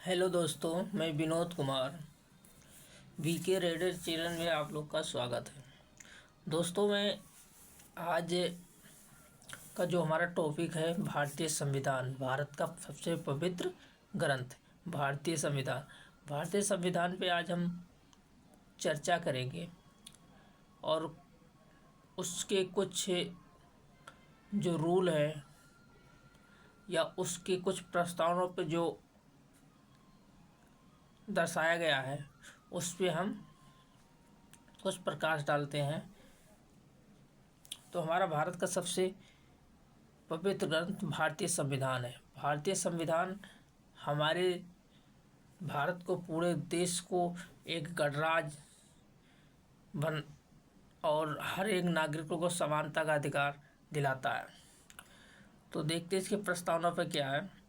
Hello दोस्तों, मैं Vinod Kumar VK Raider channel में आप लोग का स्वागत है। दोस्तों, मैं आज का जो हमारा टॉपिक है भारतीय संविधान, भारत का सबसे पवित्र ग्रंथ भारतीय संविधान। भारतीय संविधान पे आज हम चर्चा करेंगे और उसके कुछ जो रूल है या उसके कुछ प्रस्तावों पे जो दर्शाया गया है उस पे हम कुछ प्रकाश डालते हैं। तो हमारा भारत का सबसे पवित्र ग्रंथ भारतीय संविधान है। भारतीय संविधान हमारे भारत को, पूरे देश को एक गणराज्य बन और हर एक नागरिकों को समानता का अधिकार दिलाता है। तो देखते हैं इसके प्रस्तावना पर क्या है।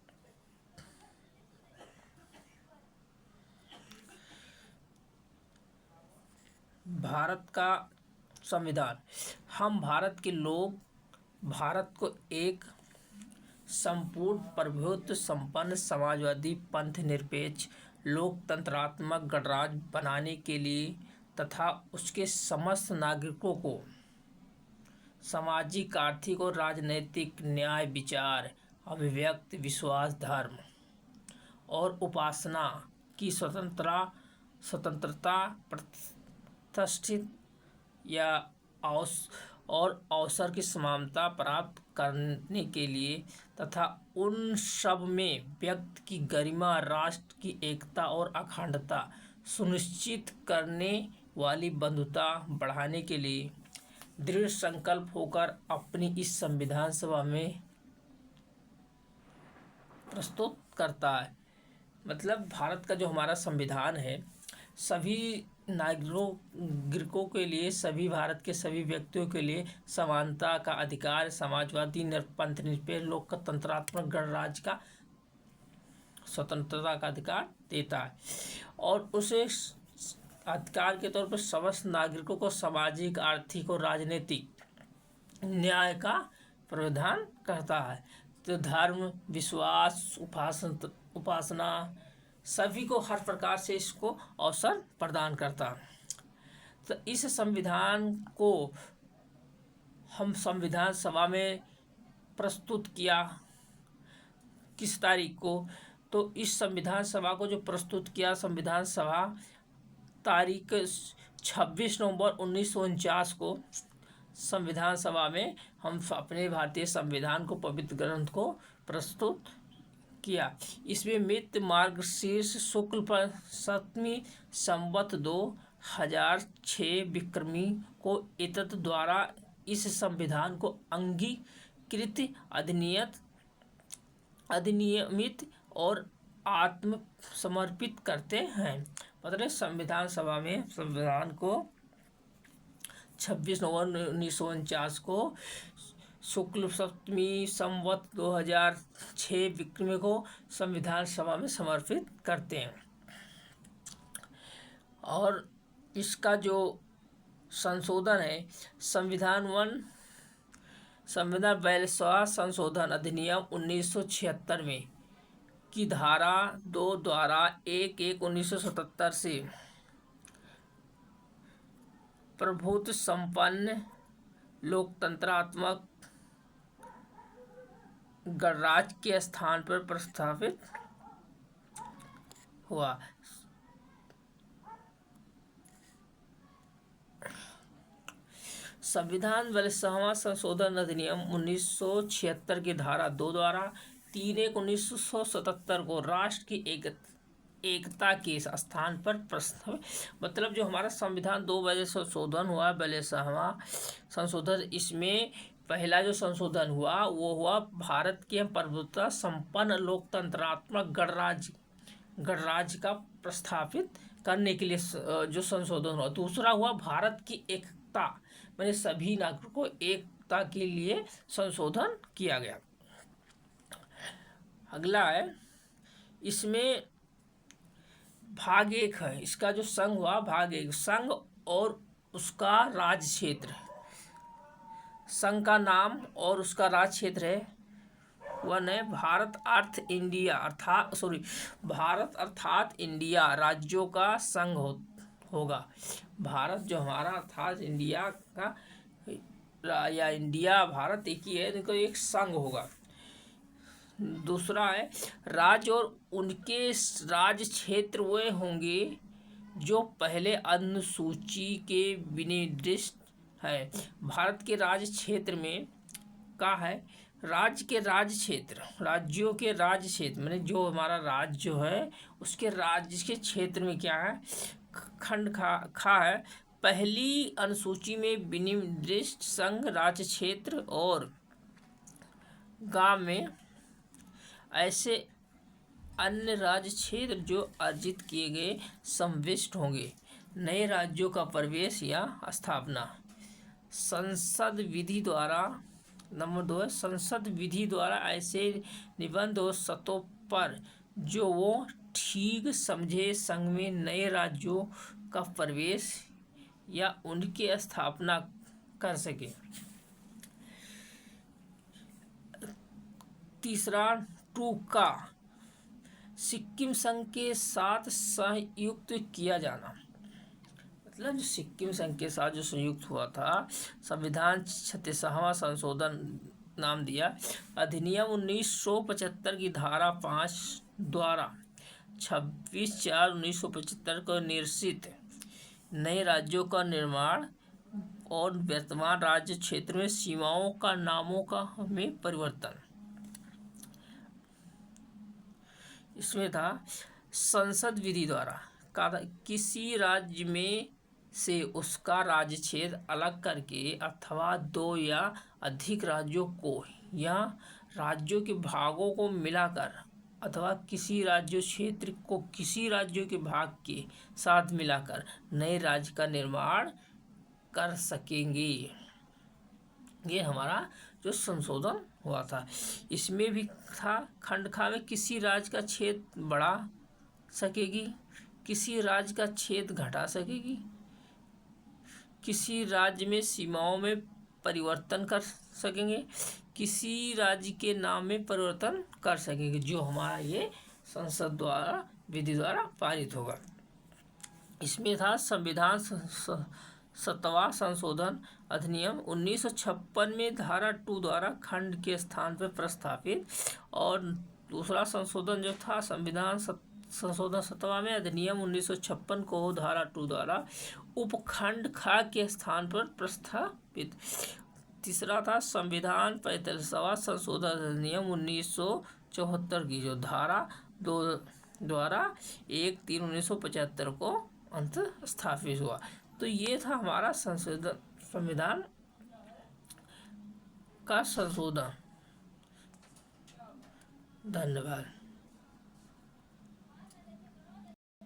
भारत का संविधान। हम भारत के लोग भारत को एक संपूर्ण प्रभुत्व संपन्न समाजवादी पंथ निरपेक्ष लोकतंत्रात्मक गणराज्य बनाने के लिए तथा उसके समस्त नागरिकों को सामाजिक, आर्थिक और राजनैतिक न्याय, विचार, अभिव्यक्ति, विश्वास, धर्म और उपासना की स्वतंत्रता प्रतिष्ठित या अवसर की समानता प्राप्त करने के लिए तथा उन सब में व्यक्ति की गरिमा, राष्ट्र की एकता और अखंडता सुनिश्चित करने वाली बंधुता बढ़ाने के लिए दृढ़ संकल्प होकर अपनी इस संविधान सभा में प्रस्तुत करता है। मतलब भारत का जो हमारा संविधान है सभी नागरिकों के लिए, सभी भारत के सभी व्यक्तियों के लिए समानता का अधिकार, समाजवादी पंथ निरपेक्ष लोकतंत्रात्मक गणराज्य का स्वतंत्रता का अधिकार देता है और उसे अधिकार के तौर पर समस्त नागरिकों को सामाजिक, आर्थिक और राजनीतिक न्याय का प्रावधान करता है। तो धर्म, विश्वास, उपासना सभी को हर प्रकार से इसको अवसर प्रदान करता है। तो इस संविधान को हम संविधान सभा में प्रस्तुत किया किस तारीख को, तो इस संविधान सभा को जो प्रस्तुत किया संविधान सभा तारीख 26 नवंबर 1949 को संविधान सभा में हम अपने भारतीय संविधान को, पवित्र ग्रंथ को प्रस्तुत किया। इसमें मित्र मार्गशीर्ष शुक्ल 7वीं संवत 2006 विक्रमी को इतत द्वारा इस संविधान को अंगीकृत, अधिनियमित और आत्म समर्पित करते हैं। मतलब संविधान सभा में संविधान को 26 नवंबर 1949 को शुक्ल 7वीं संवत 2006 विक्रमी को संविधान सभा में समर्पित करते हैं। और इसका जो संशोधन है संविधान 42वां संशोधन अधिनियम 1976 में की धारा 2 द्वारा 1/1/1977 से प्रभुत्व संपन्न लोकतंत्रात्मक गणराज्य के स्थान पर प्रस्तावित हुआ। संविधान 42वां संशोधन अधिनियम 1976 की धारा 2 द्वारा 3/1/1977 को राष्ट्र की एकता के स्थान पर प्रस्तावित। मतलब जो हमारा संविधान 2 बजे संशोधन हुआ, 42वां संशोधन, इसमें पहला जो संशोधन हुआ वो हुआ भारत के प्रभुत्व संपन्न लोकतंत्रात्मक गणराज्य का प्रस्थापित करने के लिए जो संशोधन हुआ। दूसरा हुआ भारत की एकता, मैंने सभी नागरिकों को एकता के लिए संशोधन किया गया। अगला है, इसमें भाग 1 है, इसका जो संघ हुआ भाग 1, संघ और उसका राज्य क्षेत्र। संघ का नाम और उसका राज्य क्षेत्र है वन है भारत अर्थात इंडिया राज्यों का संघ होगा। भारत जो हमारा अर्थात इंडिया का या इंडिया भारत एक ही है, इनको एक संघ होगा। दूसरा है राज्य और उनके राज्य क्षेत्र वे होंगे जो पहले अनुसूची के विनिर्दिष्ट है। भारत के राज्य क्षेत्र में का है राज्यों के राज्य क्षेत्र मैंने जो हमारा राज्य जो है उसके राज्य के क्षेत्र में क्या है खंड खा है पहली अनुसूची में विनिर्दिष्ट संघ राज्य क्षेत्र और गांव में ऐसे अन्य राज्य क्षेत्र जो अर्जित किए गए समाविष्ट होंगे। नए राज्यों का प्रवेश या स्थापना संसद विधि द्वारा। नंबर 2 है संसद विधि द्वारा ऐसे निबंध और सतहों पर जो वो ठीक समझे संघ में नए राज्यों का प्रवेश या उनकी स्थापना कर सके। तीसरा टूका सिक्किम संघ के साथ संयुक्त किया जाना, मतलब जो सिक्किम संघ के साथ जो संयुक्त हुआ था। संविधान 36वां संशोधन नाम दिया। अधिनियम 1975 की धारा 5 द्वारा 26/4/1975 को निर्देशित नए राज्यों का निर्माण और वर्तमान राज्य क्षेत्र में सीमाओं का नामों का में परिवर्तन। इसमें था संसद विधि द्वारा किसी राज्य में से उसका राज्य क्षेत्र अलग करके अथवा 2 या अधिक राज्यों को या राज्यों के भागों को मिलाकर अथवा किसी राज्य क्षेत्र को किसी राज्यों के भाग के साथ मिलाकर नए राज्य का निर्माण कर सकेंगे। ये हमारा जो संशोधन हुआ था। इसमें भी था खंड खा में किसी राज्य का क्षेत्र बढ़ा सकेगी, किसी राज्य का क्षेत्र घटा सकेगी, किसी राज्य में सीमाओं में परिवर्तन कर सकेंगे, किसी राज्य के नाम में परिवर्तन कर सकेंगे, जो हमारा ये संसद द्वारा विधि द्वारा पारित होगा। इसमें था संविधान 7वां संशोधन अधिनियम 1956 में धारा 2 द्वारा खंड के स्थान पर प्रस्तावित। और दूसरा संशोधन जो था संविधान संशोधन 7वां में अधिनियम 1956 को धारा 2 द्वारा उपखंड खा के स्थान पर प्रस्तावित। तीसरा था संविधान 45वां संशोधन अधिनियम 1974 की जो धारा 2 द्वारा 1/3/1975 को अंत स्थापित हुआ। तो ये था हमारा संविधान का संशोधन। धन्यवाद।